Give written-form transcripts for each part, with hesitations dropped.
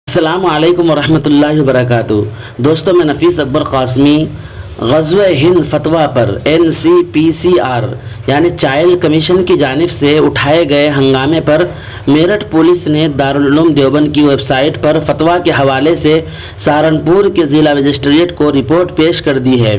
السلام علیکم ورحمۃ اللہ وبرکاتہ۔ دوستوں، میں نفیس اکبر قاسمی غزوہ ہند فتویٰ پر NCPCR یعنی چائلڈ کمیشن کی جانب سے اٹھائے گئے ہنگامے پر میرٹھ پولیس نے دارالعلوم دیوبند کی ویب سائٹ پر فتویٰ کے حوالے سے سہارنپور کے ضلع مجسٹریٹ کو رپورٹ پیش کر دی ہے۔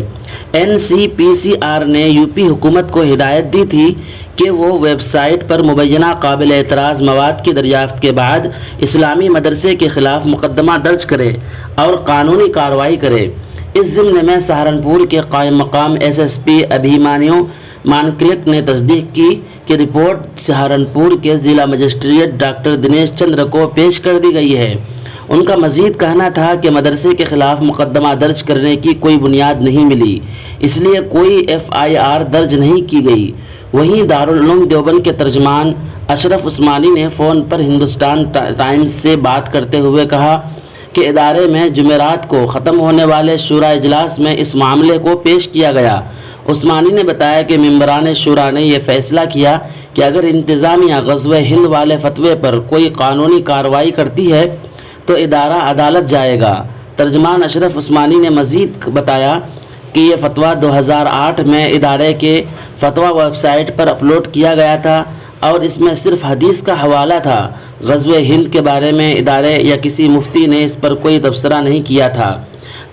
NCPCR نے UP حکومت کو ہدایت دی تھی کہ وہ ویب سائٹ پر مبینہ قابل اعتراض مواد کی دریافت کے بعد اسلامی مدرسے کے خلاف مقدمہ درج کرے اور قانونی کارروائی کرے۔ اس ضمن میں سہارنپور کے قائم مقام SSP ابھیمانیو مانکلک نے تصدیق کی کہ رپورٹ سہارنپور کے ضلع مجسٹریٹ ڈاکٹر دنیش چندر کو پیش کر دی گئی ہے۔ ان کا مزید کہنا تھا کہ مدرسے کے خلاف مقدمہ درج کرنے کی کوئی بنیاد نہیں ملی، اس لیے کوئی FIR درج نہیں کی گئی۔ وہیں دارالعلوم دیوبند کے ترجمان اشرف عثمانی نے فون پر ہندوستان ٹائمز سے بات کرتے ہوئے کہا کہ ادارے میں جمعرات کو ختم ہونے والے شورا اجلاس میں اس معاملے کو پیش کیا گیا۔ عثمانی نے بتایا کہ ممبران شورا نے یہ فیصلہ کیا کہ اگر انتظامیہ غزوہ ہند والے فتوے پر کوئی قانونی کارروائی کرتی ہے تو ادارہ عدالت جائے گا۔ ترجمان اشرف عثمانی نے مزید بتایا کہ یہ فتویٰ 2008 میں ادارے کے فتویٰ ویب سائٹ پر اپلوڈ کیا گیا تھا اور اس میں صرف حدیث کا حوالہ تھا۔ غزوہ ہند کے بارے میں ادارے یا کسی مفتی نے اس پر کوئی تبصرہ نہیں کیا تھا۔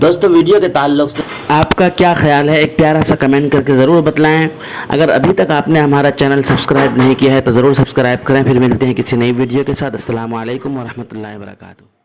دوستو، ویڈیو کے تعلق سے آپ کا کیا خیال ہے؟ ایک پیارا سا کمنٹ کر کے ضرور بتلائیں۔ اگر ابھی تک آپ نے ہمارا چینل سبسکرائب نہیں کیا ہے تو ضرور سبسکرائب کریں۔ پھر ملتے ہیں کسی نئی ویڈیو کے ساتھ۔ السلام علیکم ورحمۃ اللہ وبرکاتہ۔